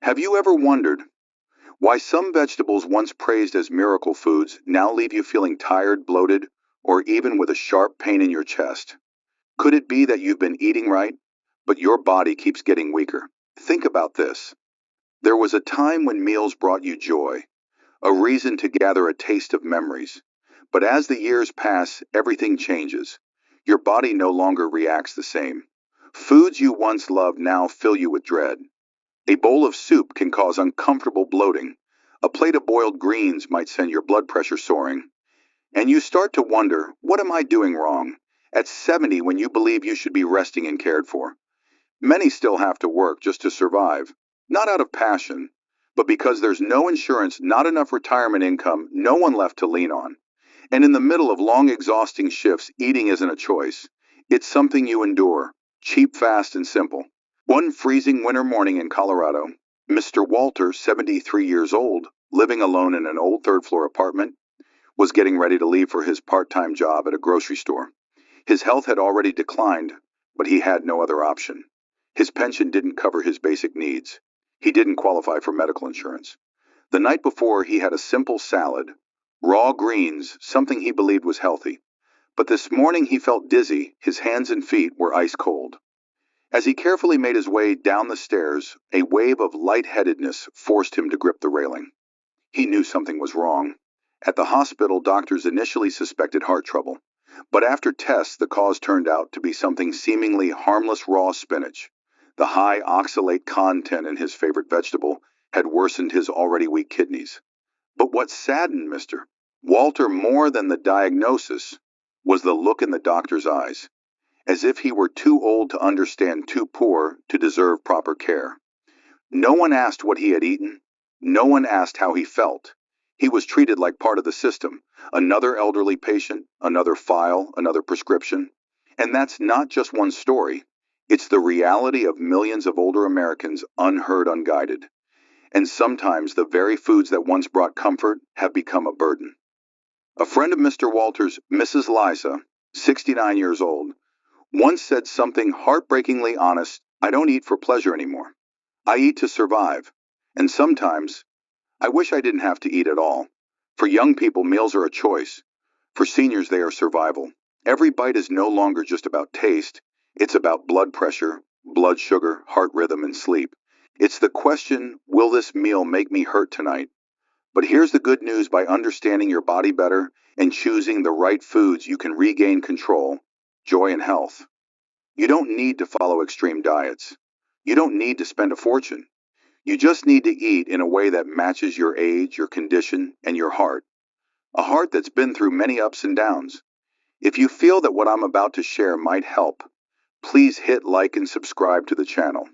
Have you ever wondered why some vegetables once praised as miracle foods now leave you feeling tired, bloated, or even with a sharp pain in your chest? Could it be that you've been eating right, but your body keeps getting weaker? Think about this. There was a time when meals brought you joy, a reason to gather a taste of memories. But as the years pass, everything changes. Your body no longer reacts the same. Foods you once loved now fill you with dread. A bowl of soup can cause uncomfortable bloating. A plate of boiled greens might send your blood pressure soaring. And you start to wonder, what am I doing wrong? At 70, when you believe you should be resting and cared for. Many still have to work just to survive, not out of passion, but because there's no insurance, not enough retirement income, no one left to lean on. And in the middle of long, exhausting shifts, eating isn't a choice. It's something you endure, cheap, fast, and simple. One freezing winter morning in Colorado, Mr. Walter, 73 years old, living alone in an old third-floor apartment, was getting ready to leave for his part-time job at a grocery store. His health had already declined, but he had no other option. His pension didn't cover his basic needs. He didn't qualify for medical insurance. The night before, he had a simple salad, raw greens, something he believed was healthy. But this morning he felt dizzy, his hands and feet were ice cold. As he carefully made his way down the stairs, a wave of lightheadedness forced him to grip the railing. He knew something was wrong. At the hospital, doctors initially suspected heart trouble, but after tests, the cause turned out to be something seemingly harmless: raw spinach. The high oxalate content in his favorite vegetable had worsened his already weak kidneys. But what saddened Mr. Walter more than the diagnosis was the look in the doctor's eyes, as if he were too old to understand, too poor to deserve proper care. No one asked what he had eaten. No one asked how he felt. He was treated like part of the system, another elderly patient, another file, another prescription. And that's not just one story. It's the reality of millions of older Americans, unheard, unguided. And sometimes the very foods that once brought comfort have become a burden. A friend of Mr. Walters, Mrs. Liza, 69 years old, once said something heartbreakingly honest: "I don't eat for pleasure anymore. I eat to survive. And sometimes, I wish I didn't have to eat at all." For young people, meals are a choice. For seniors, they are survival. Every bite is no longer just about taste. It's about blood pressure, blood sugar, heart rhythm, and sleep. It's the question, will this meal make me hurt tonight? But here's the good news: by understanding your body better and choosing the right foods, you can regain control, joy, and health. You don't need to follow extreme diets. You don't need to spend a fortune. You just need to eat in a way that matches your age, your condition, and your heart. A heart that's been through many ups and downs. If you feel that what I'm about to share might help, please hit like and subscribe to the channel.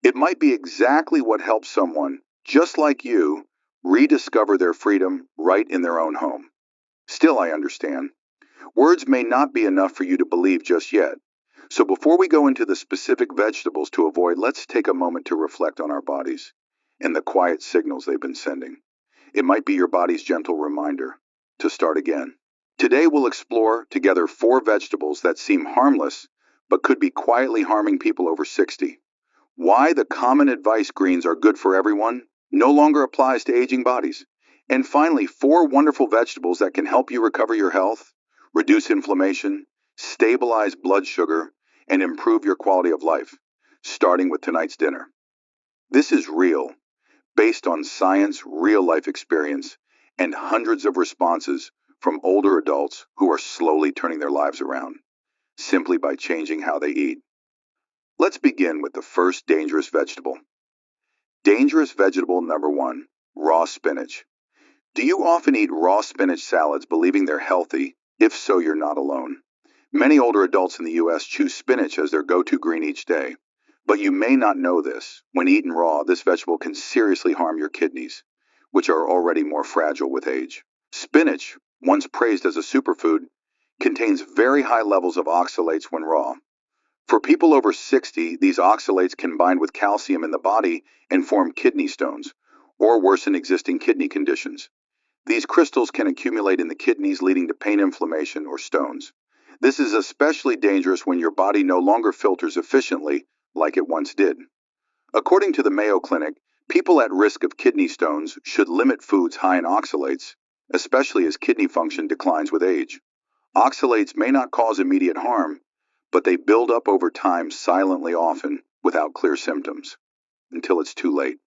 It might be exactly what helps someone, just like you, rediscover their freedom right in their own home. Still, I understand. Words may not be enough for you to believe just yet. So before we go into the specific vegetables to avoid, let's take a moment to reflect on our bodies and the quiet signals they've been sending. It might be your body's gentle reminder to start again. Today we'll explore together 4 vegetables that seem harmless but could be quietly harming people over 60. Why the common advice greens are good for everyone no longer applies to aging bodies. And finally, 4 wonderful vegetables that can help you recover your health, reduce inflammation, stabilize blood sugar, and improve your quality of life, starting with tonight's dinner. This is real, based on science, real-life experience, and hundreds of responses from older adults who are slowly turning their lives around, simply by changing how they eat. Let's begin with the first dangerous vegetable. Dangerous vegetable number 1, raw spinach. Do you often eat raw spinach salads believing they're healthy? If so, you're not alone. Many older adults in the U.S. choose spinach as their go-to green each day. But you may not know this. When eaten raw, this vegetable can seriously harm your kidneys, which are already more fragile with age. Spinach, once praised as a superfood, contains very high levels of oxalates when raw. For people over 60, these oxalates combine with calcium in the body and form kidney stones, or worsen existing kidney conditions. These crystals can accumulate in the kidneys, leading to pain, inflammation, or stones. This is especially dangerous when your body no longer filters efficiently like it once did. According to the Mayo Clinic, People at risk of kidney stones should limit foods high in oxalates, especially as kidney function declines with age. Oxalates may not cause immediate harm, but they build up over time silently often without clear symptoms until it's too late.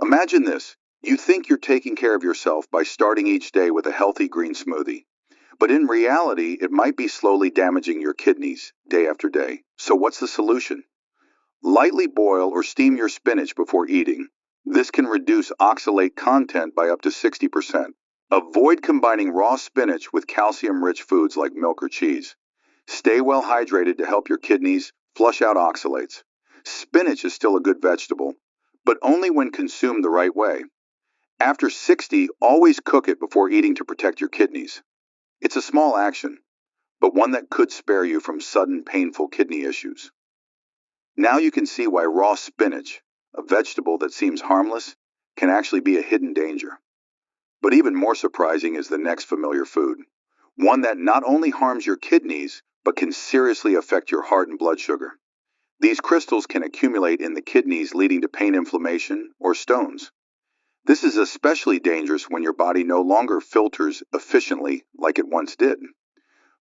Imagine this. You think you're taking care of yourself by starting each day with a healthy green smoothie, but in reality, it might be slowly damaging your kidneys day after day. So what's the solution? Lightly boil or steam your spinach before eating. This can reduce oxalate content by up to 60%. Avoid combining raw spinach with calcium-rich foods like milk or cheese. Stay well hydrated to help your kidneys flush out oxalates. Spinach is still a good vegetable, but only when consumed the right way. After 60, always cook it before eating to protect your kidneys. It's a small action, but one that could spare you from sudden painful kidney issues. Now you can see why raw spinach, a vegetable that seems harmless, can actually be a hidden danger. But even more surprising is the next familiar food, one that not only harms your kidneys, but can seriously affect your heart and blood sugar. These crystals can accumulate in the kidneys, leading to pain, inflammation, or stones. This is especially dangerous when your body no longer filters efficiently like it once did.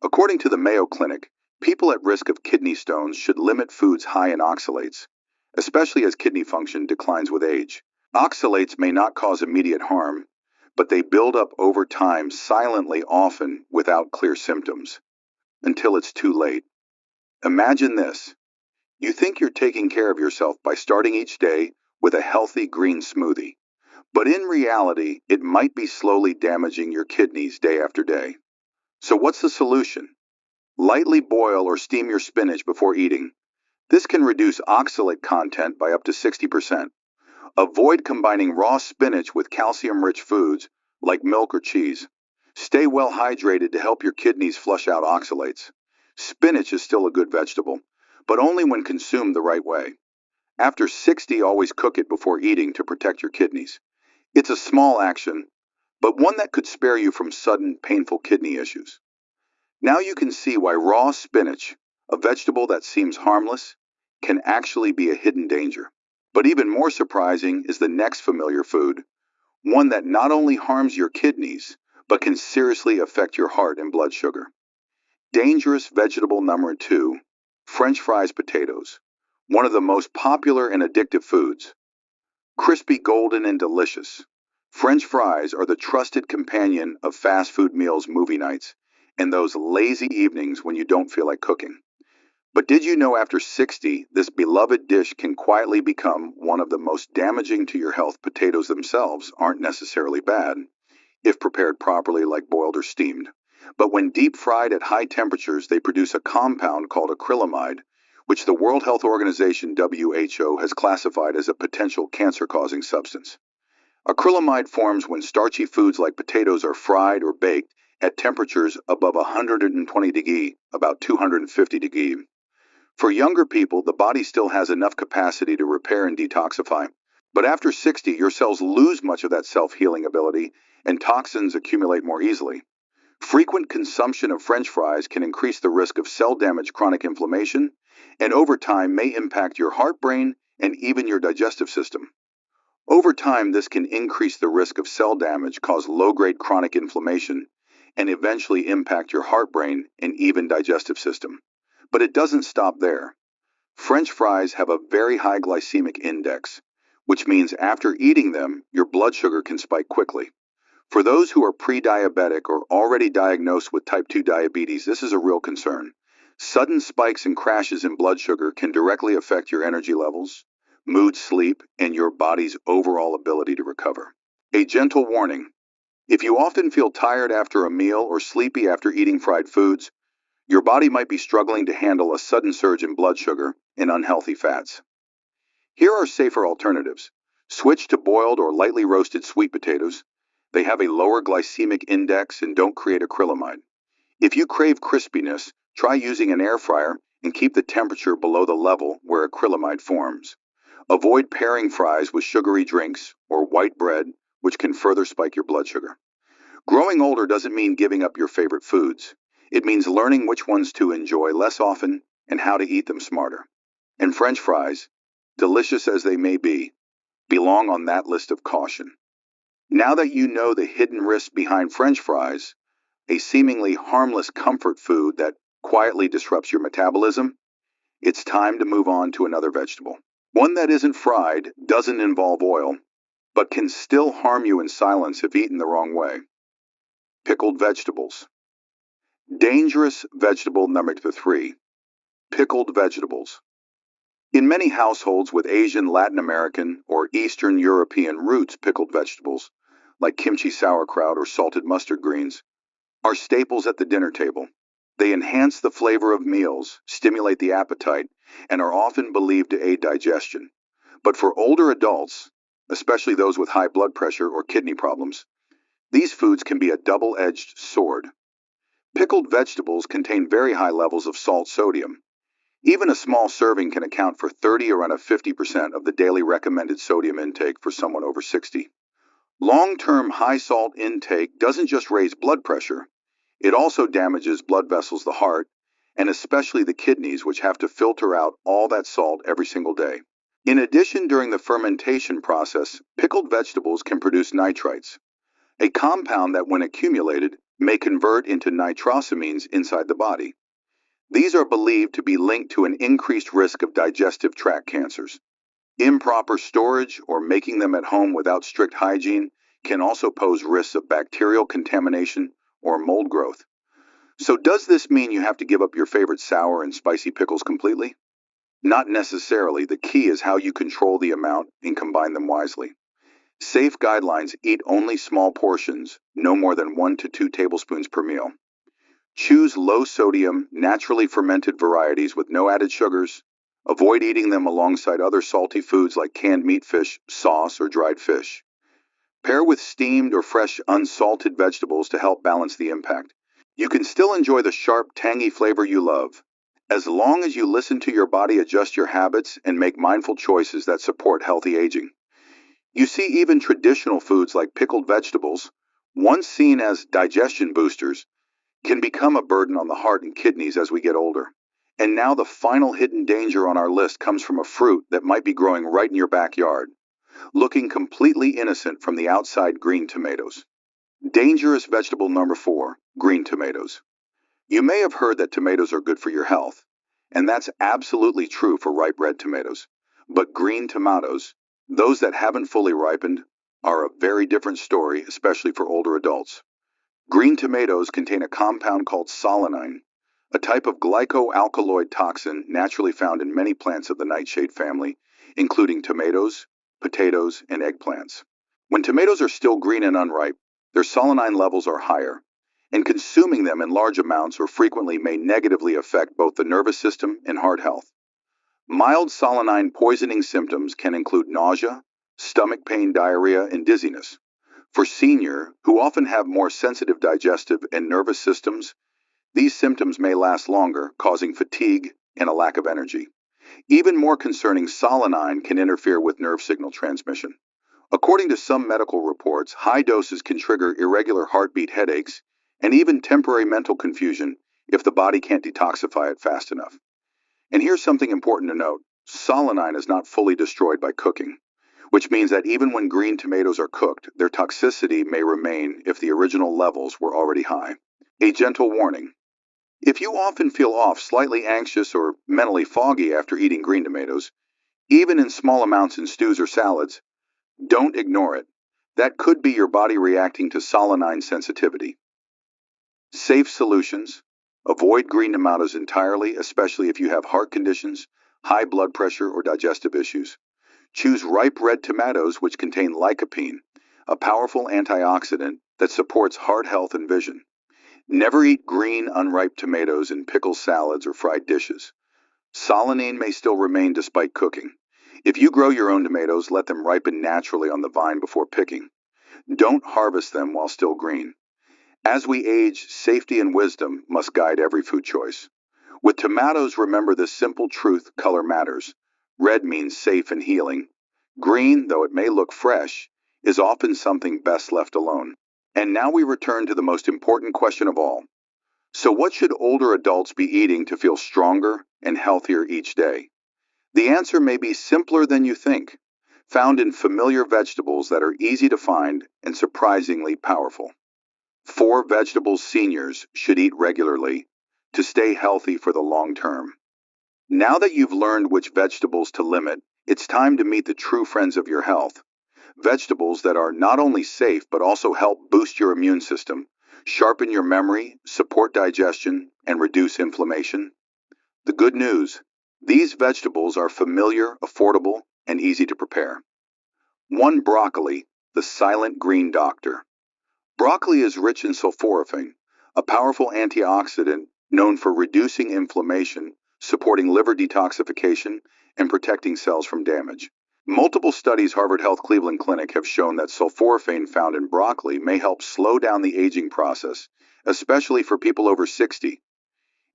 According to the Mayo Clinic, people at risk of kidney stones should limit foods high in oxalates, especially as kidney function declines with age. Oxalates may not cause immediate harm, but they build up over time silently, often without clear symptoms, until it's too late. Imagine this. You think you're taking care of yourself by starting each day with a healthy green smoothie, but in reality, it might be slowly damaging your kidneys day after day. So what's the solution? Lightly boil or steam your spinach before eating. This can reduce oxalate content by up to 60%. Avoid combining raw spinach with calcium-rich foods like milk or cheese. Stay well hydrated to help your kidneys flush out oxalates. Spinach is still a good vegetable, but only when consumed the right way. After 60, always cook it before eating to protect your kidneys. It's a small action, but one that could spare you from sudden, painful kidney issues. Now you can see why raw spinach, a vegetable that seems harmless, can actually be a hidden danger. But even more surprising is the next familiar food, one that not only harms your kidneys, but can seriously affect your heart and blood sugar. Dangerous vegetable number 2, French fries potatoes, one of the most popular and addictive foods. Crispy, golden, and delicious, French fries are the trusted companion of fast food meals, movie nights, and those lazy evenings when you don't feel like cooking. But did you know after 60, this beloved dish can quietly become one of the most damaging to your health? Potatoes themselves aren't necessarily bad, if prepared properly like boiled or steamed. But when deep fried at high temperatures, they produce a compound called acrylamide, which the World Health Organization WHO has classified as a potential cancer-causing substance. Acrylamide forms when starchy foods like potatoes are fried or baked at temperatures above 120 degrees, about 250 degrees. For younger people, the body still has enough capacity to repair and detoxify. But after 60, your cells lose much of that self-healing ability, and toxins accumulate more easily. Frequent consumption of French fries can increase the risk of cell damage, chronic inflammation, and over time may impact your heart, brain, and even your digestive system. Over time, this can increase the risk of cell damage, cause low-grade chronic inflammation, and eventually impact your heart, brain, and even digestive system. But it doesn't stop there. French fries have a very high glycemic index, which means after eating them, your blood sugar can spike quickly. For those who are pre-diabetic or already diagnosed with type 2 diabetes, this is a real concern. Sudden spikes and crashes in blood sugar can directly affect your energy levels, mood, sleep, and your body's overall ability to recover. A gentle warning. If you often feel tired after a meal or sleepy after eating fried foods, your body might be struggling to handle a sudden surge in blood sugar and unhealthy fats. Here are safer alternatives. Switch to boiled or lightly roasted sweet potatoes. They have a lower glycemic index and don't create acrylamide. If you crave crispiness, try using an air fryer and keep the temperature below the level where acrylamide forms. Avoid pairing fries with sugary drinks or white bread, which can further spike your blood sugar. Growing older doesn't mean giving up your favorite foods. It means learning which ones to enjoy less often and how to eat them smarter. And French fries, delicious as they may be, belong on that list of caution. Now that you know the hidden risks behind French fries, a seemingly harmless comfort food that quietly disrupts your metabolism, it's time to move on to another vegetable. One that isn't fried, doesn't involve oil, but can still harm you in silence if eaten the wrong way. Pickled vegetables. Dangerous vegetable number 3. Pickled vegetables. In many households with Asian, Latin American, or Eastern European roots, pickled vegetables, like kimchi sauerkraut or salted mustard greens, are staples at the dinner table. They enhance the flavor of meals, stimulate the appetite, and are often believed to aid digestion. But for older adults, especially those with high blood pressure or kidney problems, these foods can be a double-edged sword. Pickled vegetables contain very high levels of salt sodium. Even a small serving can account for 30 or around 50% of the daily recommended sodium intake for someone over 60. Long-term high salt intake doesn't just raise blood pressure, it also damages blood vessels, the heart, and especially the kidneys, which have to filter out all that salt every single day. In addition, during the fermentation process, pickled vegetables can produce nitrites, a compound that, when accumulated, may convert into nitrosamines inside the body. These are believed to be linked to an increased risk of digestive tract cancers. Improper storage or making them at home without strict hygiene can also pose risks of bacterial contamination or mold growth. So does this mean you have to give up your favorite sour and spicy pickles completely? Not necessarily. The key is how you control the amount and combine them wisely. Safe guidelines: eat only small portions, no more than 1 to 2 tablespoons per meal. Choose low-sodium, naturally fermented varieties with no added sugars. Avoid eating them alongside other salty foods like canned meat, fish, sauce, or dried fish. Pair with steamed or fresh unsalted vegetables to help balance the impact. You can still enjoy the sharp, tangy flavor you love, as long as you listen to your body, adjust your habits, and make mindful choices that support healthy aging. You see, even traditional foods like pickled vegetables, once seen as digestion boosters, can become a burden on the heart and kidneys as we get older. And now the final hidden danger on our list comes from a fruit that might be growing right in your backyard, looking completely innocent from the outside: green tomatoes. Dangerous vegetable number 4, green tomatoes. You may have heard that tomatoes are good for your health, and that's absolutely true for ripe red tomatoes. But green tomatoes, those that haven't fully ripened, are a very different story, especially for older adults. Green tomatoes contain a compound called solanine, a type of glycoalkaloid toxin naturally found in many plants of the nightshade family, including tomatoes, potatoes, and eggplants. When tomatoes are still green and unripe, their solanine levels are higher, and consuming them in large amounts or frequently may negatively affect both the nervous system and heart health. Mild solanine poisoning symptoms can include nausea, stomach pain, diarrhea, and dizziness. For seniors, who often have more sensitive digestive and nervous systems, these symptoms may last longer, causing fatigue and a lack of energy. Even more concerning, solanine can interfere with nerve signal transmission. According to some medical reports, high doses can trigger irregular heartbeat, headaches, and even temporary mental confusion if the body can't detoxify it fast enough. And here's something important to note: solanine is not fully destroyed by cooking, which means that even when green tomatoes are cooked, their toxicity may remain if the original levels were already high. A gentle warning: if you often feel off, slightly anxious, or mentally foggy after eating green tomatoes, even in small amounts in stews or salads, don't ignore it. That could be your body reacting to solanine sensitivity. Safe solutions: avoid green tomatoes entirely, especially if you have heart conditions, high blood pressure, or digestive issues. Choose ripe red tomatoes, which contain lycopene, a powerful antioxidant that supports heart health and vision. Never eat green, unripe tomatoes in pickles, salads, or fried dishes. Solanine may still remain despite cooking. If you grow your own tomatoes, let them ripen naturally on the vine before picking. Don't harvest them while still green. As we age, safety and wisdom must guide every food choice. With tomatoes, remember this simple truth: color matters. Red means safe and healing. Green, though it may look fresh, is often something best left alone. And now we return to the most important question of all. So what should older adults be eating to feel stronger and healthier each day? The answer may be simpler than you think. found in familiar vegetables that are easy to find and surprisingly powerful. 4 vegetables seniors should eat regularly to stay healthy for the long term. Now that you've learned which vegetables to limit, it's time to meet the true friends of your health. Vegetables that are not only safe but also help boost your immune system, sharpen your memory, support digestion, and reduce inflammation. The good news: these vegetables are familiar, affordable, and easy to prepare. 1. Broccoli, the silent green doctor. Broccoli is rich in sulforaphane, a powerful antioxidant known for reducing inflammation, supporting liver detoxification, and protecting cells from damage. Multiple studies Harvard Health Cleveland Clinic have shown that sulforaphane found in broccoli may help slow down the aging process, especially for people over 60.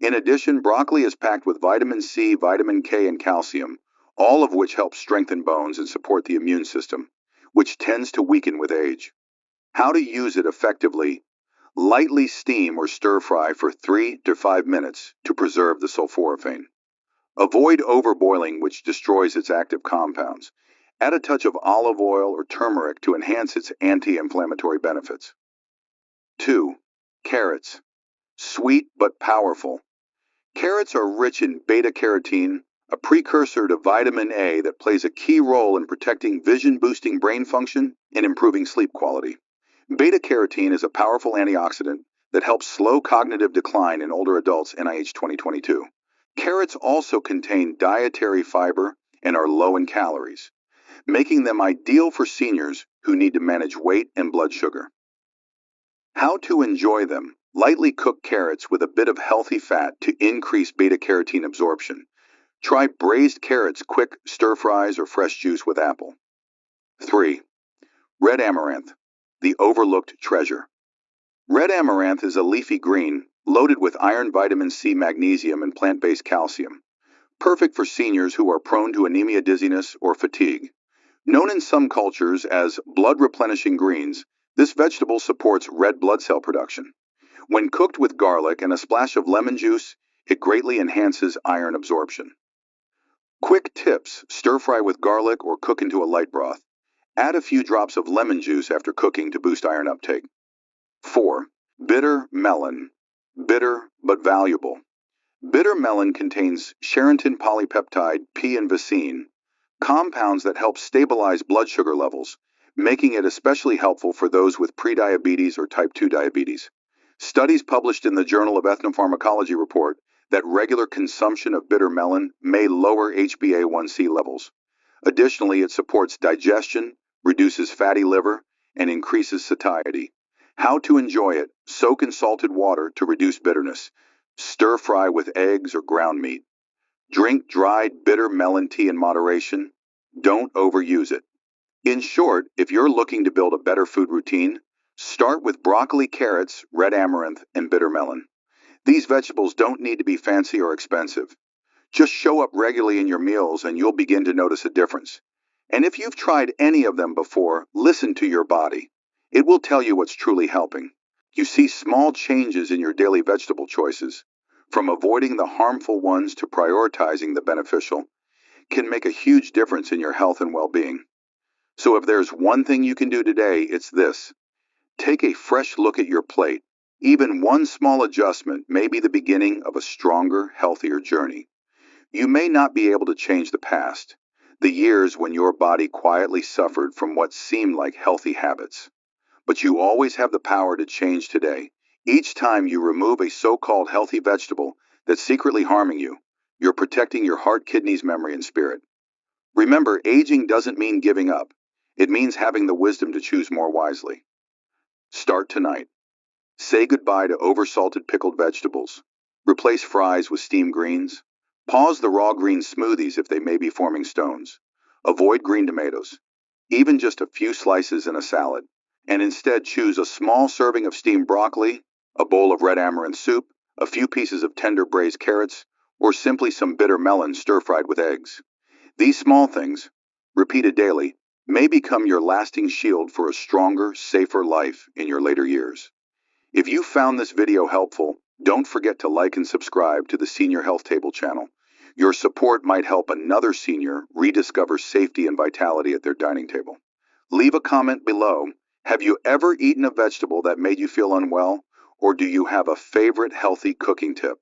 In addition, broccoli is packed with vitamin C, vitamin K, and calcium, all of which help strengthen bones and support the immune system, which tends to weaken with age. How to use it effectively: lightly steam or stir fry for 3 to 5 minutes to preserve the sulforaphane. Avoid overboiling, which destroys its active compounds. Add a touch of olive oil or turmeric to enhance its anti-inflammatory benefits. 2. Carrots. Sweet but powerful. Carrots are rich in beta-carotene, a precursor to vitamin A that plays a key role in protecting vision-boosting brain function and improving sleep quality. Beta-carotene is a powerful antioxidant that helps slow cognitive decline in older adults, NIH 2022. Carrots also contain dietary fiber and are low in calories, making them ideal for seniors who need to manage weight and blood sugar. How to enjoy them: lightly cook carrots with a bit of healthy fat to increase beta-carotene absorption. Try braised carrots, quick stir fries, or fresh juice with apple. 3. Red amaranth, the overlooked treasure. Red amaranth is a leafy green, loaded with iron, vitamin C, magnesium, and plant-based calcium. Perfect for seniors who are prone to anemia, dizziness, or fatigue. Known in some cultures as blood-replenishing greens, this vegetable supports red blood cell production. When cooked with garlic and a splash of lemon juice, it greatly enhances iron absorption. Quick tips: stir fry with garlic or cook into a light broth. Add a few drops of lemon juice after cooking to boost iron uptake. 4. Bitter melon. Bitter but valuable. Bitter melon contains Charenton polypeptide P and vicine, compounds that help stabilize blood sugar levels, making it especially helpful for those with prediabetes or type 2 diabetes. Studies published in the Journal of Ethnopharmacology report that regular consumption of bitter melon may lower HbA1c levels. Additionally, it supports digestion, reduces fatty liver, and increases satiety. How to enjoy it: soak in salted water to reduce bitterness. Stir fry with eggs or ground meat. Drink dried bitter melon tea in moderation. Don't overuse it. In short, if you're looking to build a better food routine, start with broccoli, carrots, red amaranth, and bitter melon. These vegetables don't need to be fancy or expensive. Just show up regularly in your meals and you'll begin to notice a difference. And if you've tried any of them before, listen to your body. It will tell you what's truly helping. You see, small changes in your daily vegetable choices, from avoiding the harmful ones to prioritizing the beneficial, can make a huge difference in your health and well-being. So if there's one thing you can do today, it's this: take a fresh look at your plate. Even one small adjustment may be the beginning of a stronger, healthier journey. You may not be able to change the past, the years when your body quietly suffered from what seemed like healthy habits, but you always have the power to change today. Each time you remove a so-called healthy vegetable that's secretly harming you, you're protecting your heart, kidneys, memory, and spirit. Remember, aging doesn't mean giving up. It means having the wisdom to choose more wisely. Start tonight. Say goodbye to oversalted pickled vegetables. Replace fries with steamed greens. Pause the raw green smoothies if they may be forming stones. Avoid green tomatoes, even just a few slices in a salad, and instead choose a small serving of steamed broccoli, a bowl of red amaranth soup, a few pieces of tender braised carrots, or simply some bitter melon stir-fried with eggs. These small things, repeated daily, may become your lasting shield for a stronger, safer life in your later years. If you found this video helpful, don't forget to like and subscribe to the Senior Health Table channel. Your support might help another senior rediscover safety and vitality at their dining table. Leave a comment below. Have you ever eaten a vegetable that made you feel unwell? Or do you have a favorite healthy cooking tip?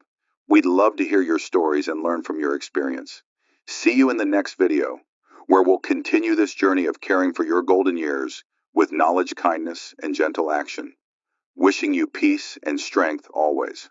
We'd love to hear your stories and learn from your experience. See you in the next video, where we'll continue this journey of caring for your golden years with knowledge, kindness, and gentle action. Wishing you peace and strength always.